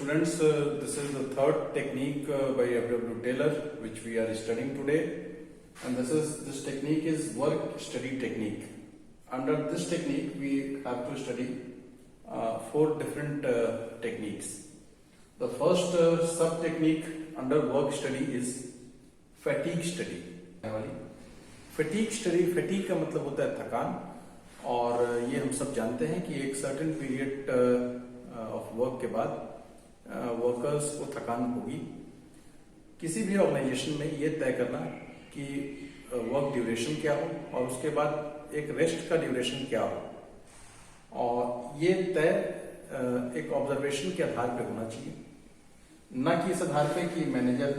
students, this is the third technique by F.W. Taylor which we are studying today, and this technique is work study technique. Under this technique we have to study four different techniques. The first sub technique under work study is fatigue study. Fatigue का मतलब होता है थकान, और ये हम सब जानते हैं कि एक सर्टेन पीरियड ऑफ वर्क के बाद वर्कर्स को थकान होगी. किसी भी ऑर्गेनाइजेशन में ये तय करना कि वर्क ड्यूरेशन क्या हो और उसके बाद एक रेस्ट का ड्यूरेशन क्या हो, और ये तय एक ऑब्जर्वेशन के आधार पे होना चाहिए, ना कि इस आधार पे कि मैनेजर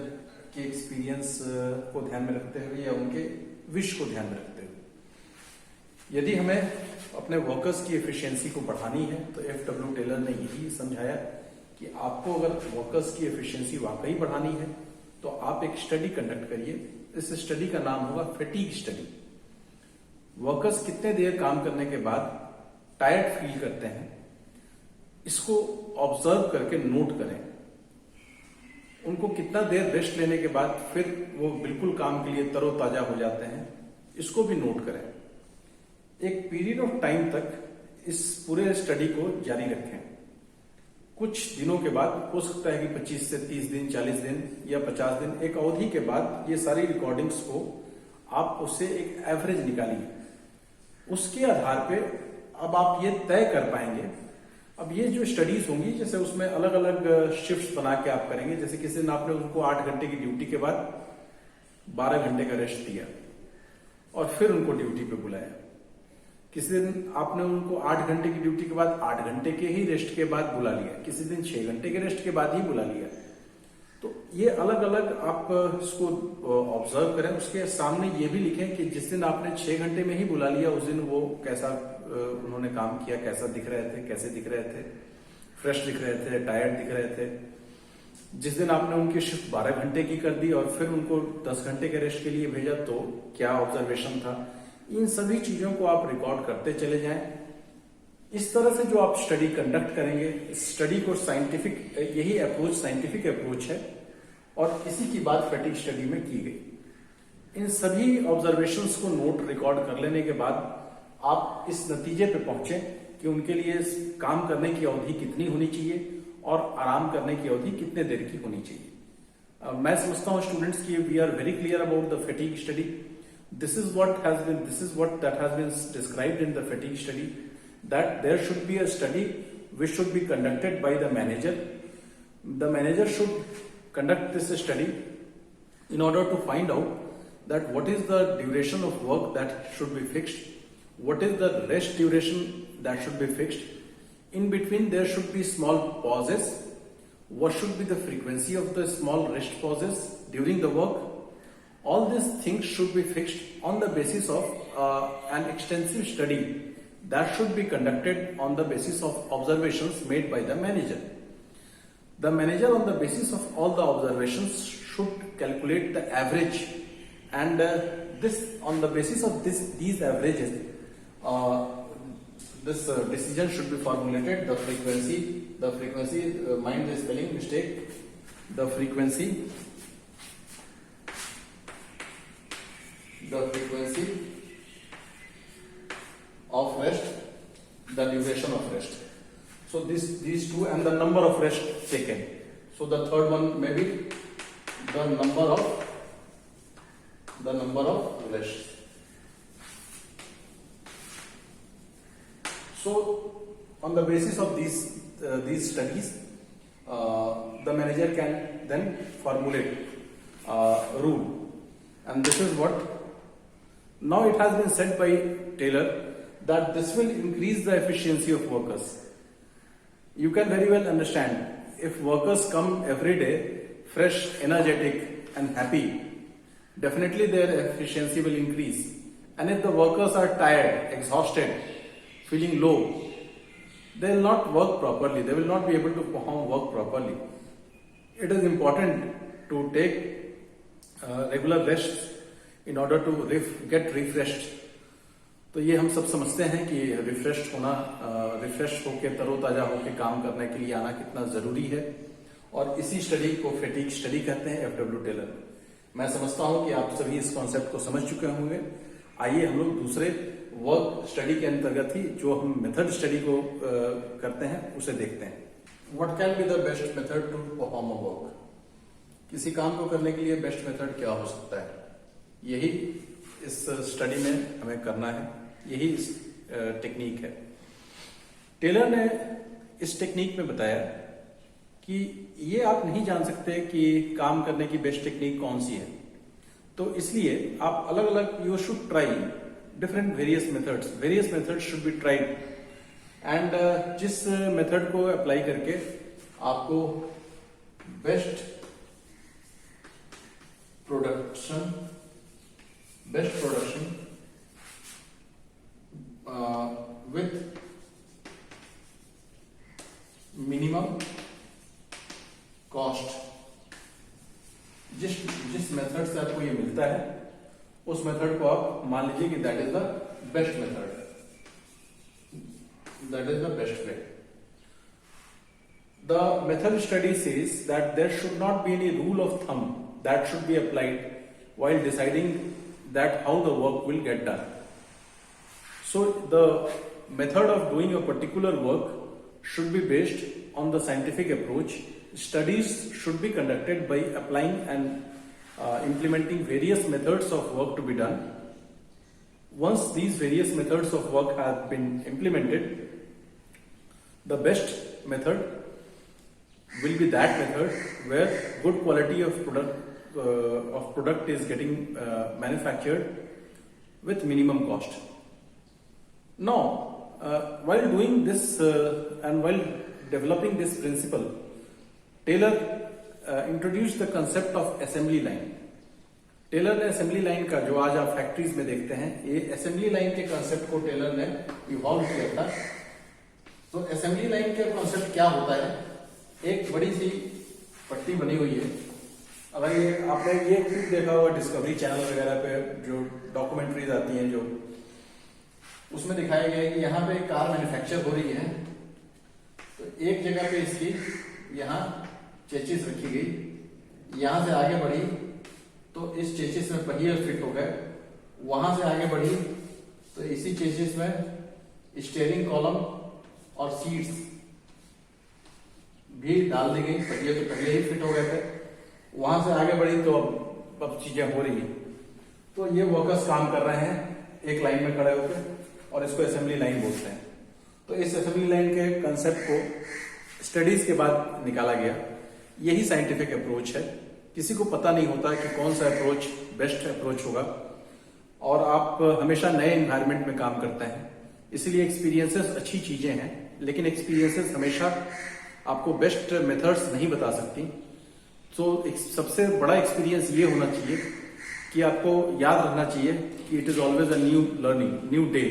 के एक्सपीरियंस को ध्यान में रखते हुए या उनके विश को ध्यान में रखते हुए. यदि हमें अपने वर्कर्स की एफिशिएंसी को बढ़ानी है तो F.W. टेलर ने यही समझाया कि आपको अगर वर्कर्स की एफिशिएंसी वाकई बढ़ानी है तो आप एक स्टडी कंडक्ट करिए. इस स्टडी का नाम होगा फटीग स्टडी. वर्कर्स कितने देर काम करने के बाद टायर्ड फील करते हैं, इसको ऑब्जर्व करके नोट करें. उनको कितना देर रेस्ट लेने के बाद फिर वो बिल्कुल काम के लिए तरोताजा हो जाते हैं, इसको भी नोट करें. एक पीरियड ऑफ टाइम तक इस पूरे स्टडी को जारी रखें. कुछ दिनों के बाद, हो सकता है कि 25 से 30 दिन, 40 दिन या 50 दिन, एक अवधि के बाद ये सारी रिकॉर्डिंग्स को आप उससे एक एवरेज निकालिए. उसके आधार पे अब आप ये तय कर पाएंगे. अब ये जो स्टडीज होंगी, जैसे उसमें अलग अलग शिफ्ट्स बना के आप करेंगे. जैसे किसी दिन आपने उनको 8 घंटे की ड्यूटी के बाद 12 घंटे का रेस्ट दिया और फिर उनको ड्यूटी पे बुलाया. किसी दिन आपने उनको 8 घंटे की ड्यूटी के बाद 8 घंटे के ही रेस्ट के बाद बुला लिया, किसी दिन 6 घंटे के रेस्ट के बाद ही बुला लिया. तो ये अलग अलग आप इसको ऑब्जर्व करें. उसके सामने ये भी लिखें कि जिस दिन आपने 6 घंटे में ही बुला लिया उस दिन वो कैसा उन्होंने काम किया, कैसा दिख रहे थे, कैसे दिख रहे थे, फ्रेश दिख रहे थे, टायर्ड दिख रहे थे. जिस दिन आपने उनकी शिफ्ट 12 घंटे की कर दी और फिर उनको 10 घंटे के रेस्ट के लिए भेजा तो क्या ऑब्जर्वेशन था. इन सभी चीजों को आप रिकॉर्ड करते चले जाएं. इस तरह से जो आप स्टडी कंडक्ट करेंगे, इस स्टडी को साइंटिफिक, यही अप्रोच साइंटिफिक अप्रोच है और इसी की बात फटीग स्टडी में की गई. इन सभी ऑब्जर्वेशंस को नोट रिकॉर्ड कर लेने के बाद आप इस नतीजे पे पहुंचे कि उनके लिए काम करने की अवधि कितनी होनी चाहिए और आराम करने की अवधि कितने देर की होनी चाहिए. मैं समझता हूं स्टूडेंट्स की we are very clear about the fatigue study. This is what that has been described in the fatigue study, that there should be a study which should be conducted by the manager. The manager should conduct this study in order to find out that what is the duration of work that should be fixed, what is the rest duration that should be fixed. In between there should be small pauses. What should be the frequency of the small rest pauses during the work. All these things should be fixed on the basis of an extensive study that should be conducted on the basis of observations made by the manager. The manager, on the basis of all the observations, should calculate the average, and on the basis of these averages, this decision should be formulated. The frequency, mind the spelling mistake. The frequency of rest, the duration of rest. So these two, and the number of rest taken. So the third one may be the number of rest. So on the basis of these studies, the manager can then formulate rule, and this is what. Now it has been said by Taylor that this will increase the efficiency of workers. You can very well understand, if workers come every day fresh, energetic and happy, definitely their efficiency will increase. And if the workers are tired, exhausted, feeling low, they will not work properly. They will not be able to perform work properly. It is important to take regular rests in order to get refreshed. तो ये हम सब समझते हैं कि refresh होके तरोताजा होके काम करने के लिए आना कितना जरूरी है. और इसी स्टडी को फैटिग स्टडी कहते हैं, FW टेलर। मैं समझता हूं कि आप सभी इस कॉन्सेप्ट को समझ चुके होंगे। आइए हम लोग दूसरे वर्क स्टडी के अंतर्गत ही जो हम मेथड स्टडी को करते हैं उसे देखते हैं। What can be the best method to perform a work? किसी काम को करने के लिए बेस्ट मेथड क्या हो सकता है, यही इस स्टडी में हमें करना है, यही इस टेक्निक है। टेलर ने इस टेक्निक में बताया कि ये आप नहीं जान सकते कि काम करने की बेस्ट टेक्निक कौन सी है, तो इसलिए आप अलग अलग you should try different various methods should be tried, and जिस मेथड को अप्लाई करके आपको best production with minimum cost, जिस मेथड से आपको ये मिलता है उस मेथड को आप मान लीजिए कि that is the best method, that is the best way. The method study says that there should not be any rule of thumb that should be applied while deciding that how the work will get done. So the method of doing a particular work should be based on the scientific approach. Studies should be conducted by applying and implementing various methods of work to be done. Once these various methods of work have been implemented, the best method will be that method where good quality of product is getting manufactured with minimum cost. Now, while doing this and while developing this principle, Taylor introduced the concept of assembly line. Taylor ने assembly line का, जो आज आप factories में देखते हैं, ये assembly line के कंसेप्ट को टेलर ने इवॉल्व किया था। तो असेंबली लाइन का कंसेप्ट क्या होता है? एक बड़ी सी पट्टी बनी हुई है। अगर ये आपने ये क्लिप देखा होगा डिस्कवरी चैनल वगैरह पे, जो डॉक्यूमेंट्रीज आती हैं, जो उसमें दिखाया गया है कि यहाँ पे कार मैन्युफैक्चर हो रही है, तो एक जगह पे इसकी यहाँ चेचिस रखी गई, यहां से आगे बढ़ी तो इस चेचिस में पहिए फिट हो गए, वहां से आगे बढ़ी तो इसी चेचिस में स्टीयरिंग कॉलम और सीट्स भी डाल दी गई, पहिए तो पहले ही फिट हो गए थे, वहां से आगे बढ़ी तो अब चीजें हो रही है। तो ये वर्कर्स काम कर रहे हैं एक लाइन में खड़े होकर, और इसको असेंबली लाइन बोलते हैं। तो इस असेंबली लाइन के कंसेप्ट को स्टडीज के बाद निकाला गया। यही साइंटिफिक अप्रोच है। किसी को पता नहीं होता कि कौन सा अप्रोच बेस्ट अप्रोच होगा, और आप हमेशा नए एनवायरनमेंट में काम करते हैं, इसलिए एक्सपीरियंसेस अच्छी चीजें हैं, लेकिन एक्सपीरियंसेस हमेशा आपको बेस्ट मेथड्स नहीं बता सकती। तो सबसे बड़ा एक्सपीरियंस ये होना चाहिए कि आपको याद रखना चाहिए कि it is always a new learning, new day.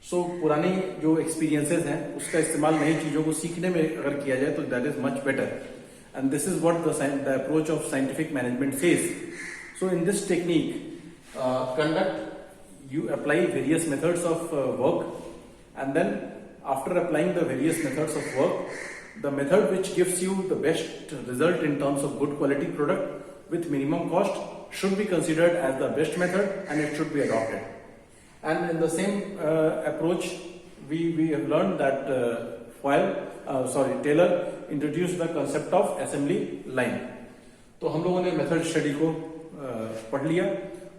So पुरानी जो एक्सपीरियंसेस हैं उसका इस्तेमाल नई चीजों को सीखने में अगर किया जाए तो that is much better, and this is what the approach of scientific management says. So in this technique conduct you apply various methods of work, and then after applying the various methods of work, the method which gives you the best result in terms of good quality product with minimum cost should be considered as the best method, and it should be adopted. And in the same approach, we have learned that Taylor introduced the concept of assembly line. तो हम लोगों ने method study को पढ़ लिया।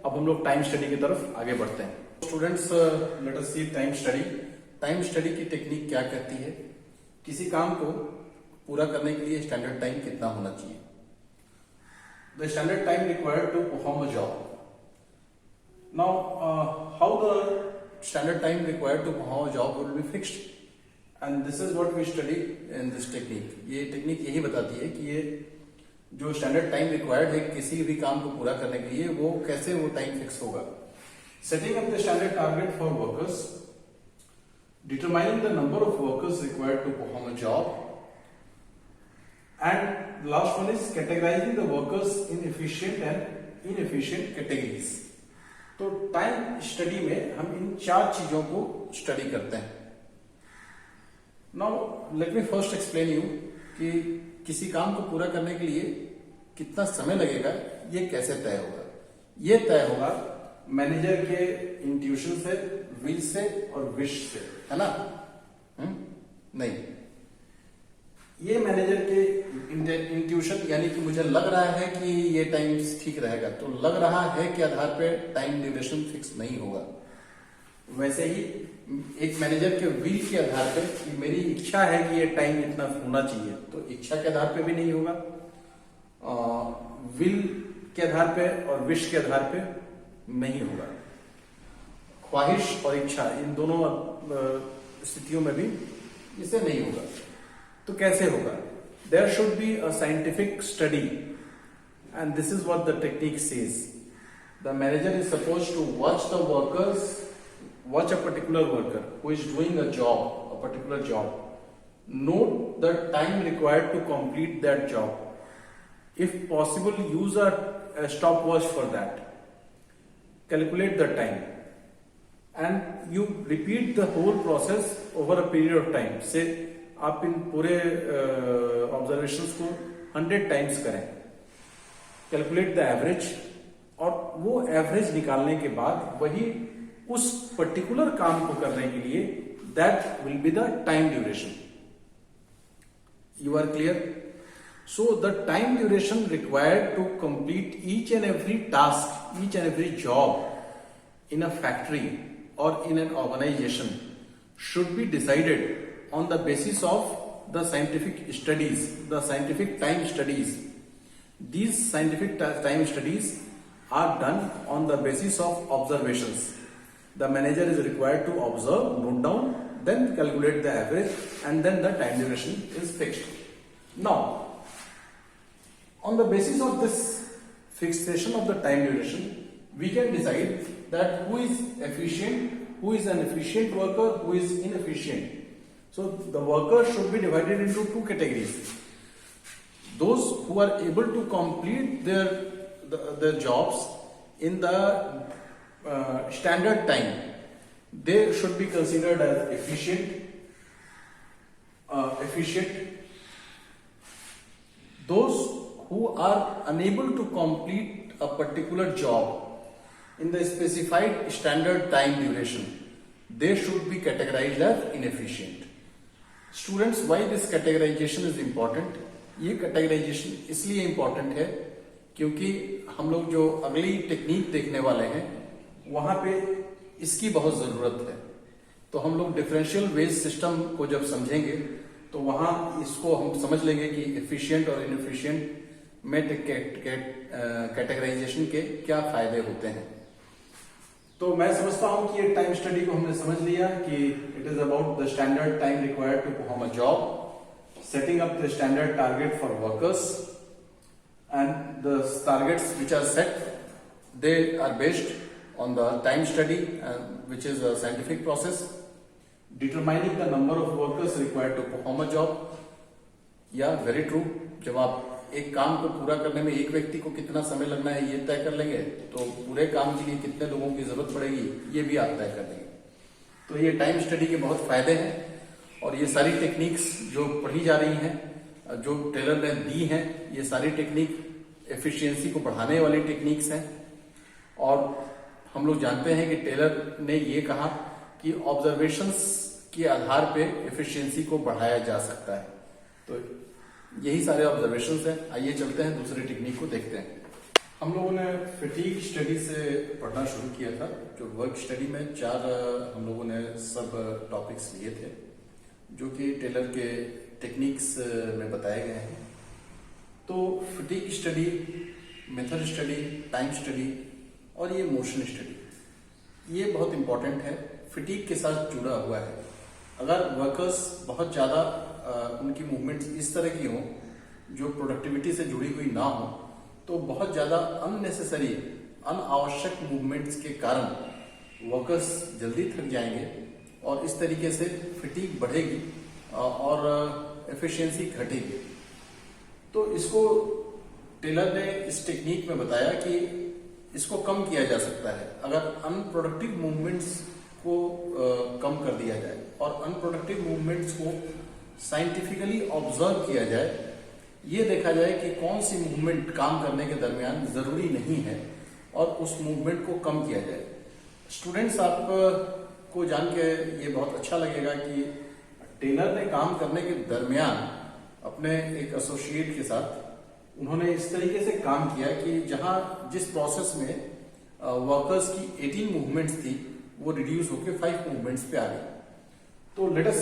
अब हम लोग टाइम स्टडी की तरफ आगे बढ़ते हैं। स्टूडेंट्स, लेट अस सी टाइम स्टडी। टाइम स्टडी की टेक्निक क्या कहती है? किसी काम को पूरा करने के लिए स्टैंडर्ड टाइम कितना होना चाहिए? The standard time required to perform a job. Now how the standard time required to perform a job will be fixed, and this is what we study in this technique. ये technique यही बताती है कि ये जो standard time required है किसी भी काम को पूरा करने के लिए, वो कैसे वो टाइम फिक्स होगा। Setting up the standard target for workers, determining the number of workers required to perform a job, and last one is categorising the workers in efficient and inefficient categories. तो time study में हम इन चार चीजों को study करते हैं। Now let me first explain you कि किसी काम को पूरा करने के लिए कितना समय लगेगा, ये कैसे तय होगा? ये तय होगा मैनेजर के इंट्यूशन से, विल से और विश से, है ना? नहीं, ये मैनेजर के इंट्यूशन यानी कि मुझे लग रहा है कि ये टाइम ठीक रहेगा, तो लग रहा है के आधार पे टाइम ड्यूरेशन फिक्स नहीं होगा। वैसे ही एक मैनेजर के विल के आधार पे कि मेरी इच्छा है कि ये टाइम इतना होना चाहिए, तो इच्छा के आधार पे भी नहीं होगा। विल के आधार पे और विश के आधार पे नहीं होगा। ख्वाहिश और इच्छा इन दोनों स्थितियों में भी इसे नहीं होगा। तो कैसे होगा? There should be a scientific study and this is what the technique says. The manager is suppose to watch the workers, watch a particular worker who is doing a particular job. Note the time required to complete that job. If possible, use a stopwatch for that. Calculate the time. And you repeat the whole process over a period of time. Say, आप इन पूरे observations को 100 times करें. Calculate the average. और वो average निकालने के बाद वही उस पर्टिकुलर काम को करने के लिए that will be the time duration. You are clear? So the time duration required to complete each and every task, each and every job in a factory और in an organization should be decided on the basis of the scientific studies, the scientific time studies. These scientific time studies are done on the basis of observations. The manager is required to observe, note down, then calculate the average, and then the time duration is fixed. Now, on the basis of this fixation of the time duration, we can decide that who is efficient, who is an efficient worker, who is inefficient. So the workers should be divided into two categories. Those who are able to complete their jobs in the standard time, they should be considered as efficient. Those who are unable to complete a particular job in the specified standard time duration, they should be categorized as inefficient. Students, why this categorization is important? ये categorisation इसलिए important है क्योंकि हम लोग जो अगली technique देखने वाले हैं वहां पे इसकी बहुत जरूरत है। तो हम लोग डिफरेंशियल वेज सिस्टम को जब समझेंगे तो वहां इसको हम समझ लेंगे कि एफिशिएंट और इनएफिशिएंट में कैटेगराइजेशन के क्या फायदे होते हैं। तो मैं समझता हूं कि ये टाइम स्टडी को हमने समझ लिया कि it is about the standard time required to perform a job, setting up the standard target for workers, and the targets which are set, they are based on the time study, which is a scientific process. Determining the number of workers required to perform a job. Yeah, very true. जब आप एक काम को पूरा करने में एक व्यक्ति को कितना समय लगना है ये तय कर लेंगे, तो पूरे काम के लिए कितने लोगों की जरूरत पड़ेगी ये भी आप तय कर लेंगे। तो ये टाइम स्टडी के बहुत फायदे हैं और ये सारी टेक्निक्स जो पढ़ी जा रही हैं, जो टेलर ने दी हैं, ये सारी टेक्निक एफिशिएंसी को बढ़ाने वाली टेक्निक्स हैं। और हम लोग जानते हैं कि टेलर ने ये कहा कि ऑब्जर्वेशंस के आधार पे एफिशिएंसी को बढ़ाया जा सकता है। तो यही सारे ऑब्जर्वेशंस हैं। आइए चलते हैं दूसरी टेक्निक को देखते हैं। हम लोगों ने फटीग स्टडी से पढ़ना शुरू किया था। जो वर्क स्टडी में 4 हम लोगों ने सब टॉपिक्स लिए थे जो कि टेलर के टेक्निक्स में बताए गए हैं। तो fatigue study, method study, time study और ये मोशन स्टडी, ये बहुत इंपॉर्टेंट है, फटीग के साथ जुड़ा हुआ है। अगर वर्कर्स बहुत ज़्यादा उनकी मूवमेंट्स इस तरह की हों जो प्रोडक्टिविटी से जुड़ी हुई ना हो, तो बहुत ज़्यादा अननेसेसरी, अनावश्यक मूवमेंट्स के कारण वर्कर्स जल्दी थक जाएंगे और इस तरीके से फटीग बढ़ेगी और एफिशिएंसी घटेगी। तो इसको टेलर ने इस टेक्निक में बताया कि इसको कम किया जा सकता है अगर अनप्रोडक्टिव मूवमेंट्स को कम कर दिया जाए और अनप्रोडक्टिव मूवमेंट्स को साइंटिफिकली ऑब्जर्व किया जाए, ये देखा जाए कि कौन सी मूवमेंट काम करने के दरमियान जरूरी नहीं है और उस मूवमेंट को कम किया जाए। स्टूडेंट्स, आप को जान के ये बहुत अच्छा लगेगा कि टेलर ने काम करने के दरमियान अपने एक एसोसिएट के साथ उन्होंने इस तरीके से काम किया कि जहां जिस प्रोसेस में वर्कर्स की 18 मूवमेंट्स थी वो रिड्यूस होकर 5 मूवमेंट्स पे आ गई। तो लेट अस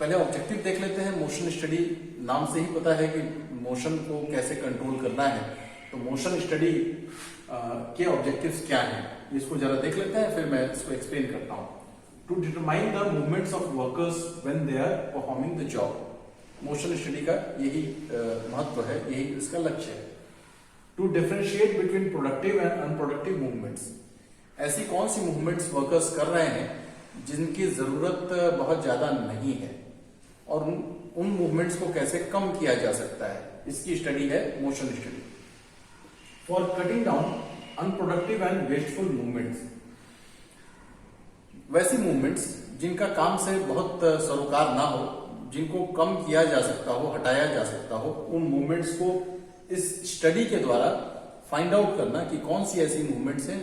पहले ऑब्जेक्टिव देख लेते हैं। मोशन स्टडी, नाम से ही पता है कि मोशन को कैसे कंट्रोल करना है। तो मोशन स्टडी के ऑब्जेक्टिव्स क्या हैं, इसको जरा देख लेते हैं, फिर मैं इसको एक्सप्लेन करता हूं। To determine the movements of workers when they are performing the job. Motion study का यही महत्व है, यही इसका लक्ष्य है। To differentiate between productive and unproductive movements. ऐसी कौन सी मूवमेंट्स वर्कर्स कर रहे हैं जिनकी जरूरत बहुत ज्यादा नहीं है और उन मूवमेंट्स को कैसे कम किया जा सकता है, इसकी स्टडी है motion study. For cutting down unproductive and wasteful movements. वैसी मूवमेंट्स जिनका काम से बहुत सरोकार ना हो, जिनको कम किया जा सकता हो, हटाया जा सकता हो, उन मूवमेंट्स को इस स्टडी के द्वारा फाइंड आउट करना कि कौन सी ऐसी मूवमेंट्स हैं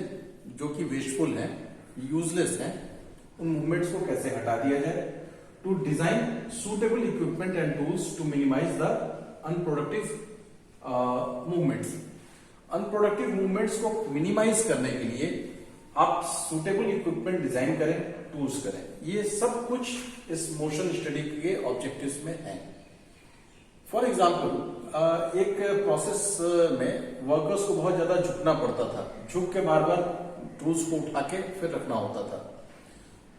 जो कि वेस्टफुल हैं, यूजलेस हैं, उन मूवमेंट्स को कैसे हटा दिया जाए। To design suitable equipment and tools to minimise the unproductive movements. Unproductive movements को मिनिमाइज करने के लिए आप सुटेबल इक्विपमेंट डिजाइन करें, टूल्स करें। ये सब कुछ इस मोशन स्टडी के ऑब्जेक्टिव्स में है। फॉर एग्जाम्पल, एक प्रोसेस में वर्कर्स को बहुत ज्यादा झुकना पड़ता था, झुक के बार बार टूल्स को उठा के फिर रखना होता था।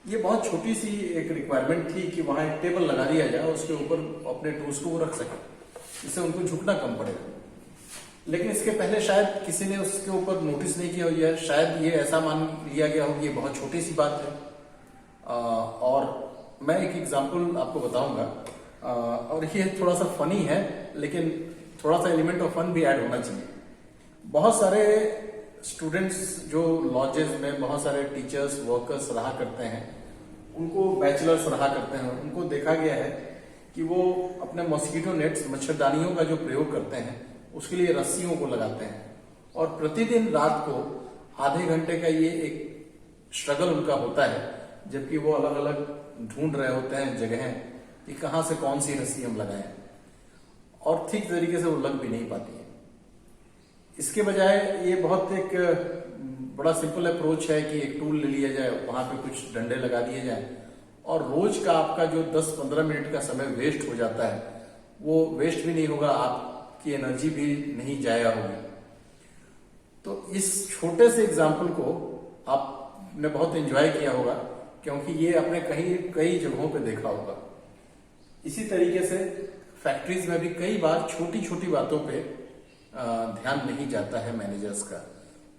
ये बहुत छोटी सी एक रिक्वायरमेंट थी कि वहां एक टेबल लगा दिया जाए, उसके ऊपर अपने टूल्स को वो रख सके, इससे उनको झुकना कम पड़ेगा। लेकिन इसके पहले शायद किसी ने उसके ऊपर नोटिस नहीं किया हो, या शायद ये ऐसा मान लिया गया हो कि ये बहुत छोटी सी बात है। और मैं एक एग्जांपल आपको बताऊंगा, और ये थोड़ा सा फनी है, लेकिन थोड़ा सा एलिमेंट ऑफ फन भी ऐड होना चाहिए। बहुत सारे स्टूडेंट्स जो लॉजेस में, बहुत सारे टीचर्स, वर्कर्स रहा करते हैं, उनको बैचलर्स रहा करते हैं, उनको देखा गया है कि वो अपने मॉस्किटो नेट्स, मच्छरदानियों का जो प्रयोग करते हैं उसके लिए रस्सियों को लगाते हैं, और प्रतिदिन रात को आधे घंटे का ये एक स्ट्रगल उनका होता है, जबकि वो अलग अलग ढूंढ रहे होते हैं जगह कि कहां से कौन सी रस्सी हम लगाएं, और ठीक तरीके से वो लग भी नहीं पाती है। इसके बजाय ये बहुत एक बड़ा सिंपल अप्रोच है कि एक टूल ले लिया जाए, वहां पे कुछ डंडे लगा दिए जाए, और रोज का आपका जो 10-15 मिनट का समय वेस्ट हो जाता है वो वेस्ट भी नहीं होगा, आपकी एनर्जी भी नहीं जाया होगी। तो इस छोटे से एग्जाम्पल को आपने बहुत एंजॉय किया होगा, क्योंकि ये आपने कई जगहों पे देखा होगा। इसी तरीके से फैक्ट्रीज में भी कई बार छोटी छोटी बातों पे ध्यान नहीं जाता है मैनेजर्स का,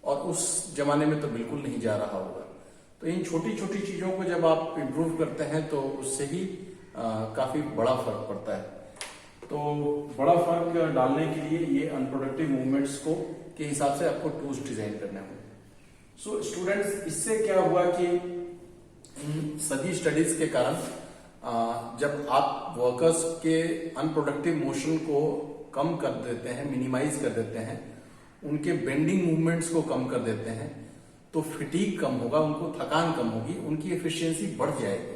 और उस जमाने में तो बिल्कुल नहीं जा रहा होगा। तो इन छोटी छोटी चीजों को जब आप इम्प्रूव करते हैं तो उससे ही काफी बड़ा फर्क पड़ता है। तो बड़ा फर्क डालने के लिए ये अनप्रोडक्टिव मूवमेंट्स को के हिसाब से आपको टूल्स डिजाइन करने होंगे। सो स्टूडेंट्स, इससे क्या हुआ कि इन सभी स्टडीज के कारण जब आप वर्कर्स के अनप्रोडक्टिव मोशन को कम कर देते हैं, मिनिमाइज कर देते हैं, उनके बेंडिंग मूवमेंट्स को कम कर देते हैं, तो फिटीग कम होगा, उनको थकान कम होगी, उनकी एफिशिएंसी बढ़ जाएगी,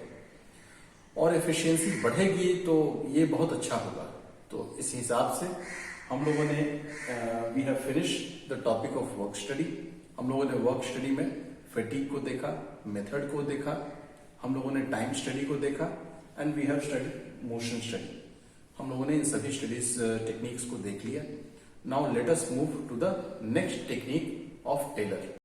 और एफिशिएंसी बढ़ेगी तो ये बहुत अच्छा होगा। तो इस हिसाब से हम लोगों ने we have finished the topic of work study. हम लोगों ने वर्क स्टडी में फिटीग को देखा, मेथड को देखा, हम लोगों ने टाइम स्टडी को देखा, and we have study motion study. हम लोगों ने इन सभी स्टडीज टेक्निक्स को देख लिया। Now let us move to the next technique of Taylor.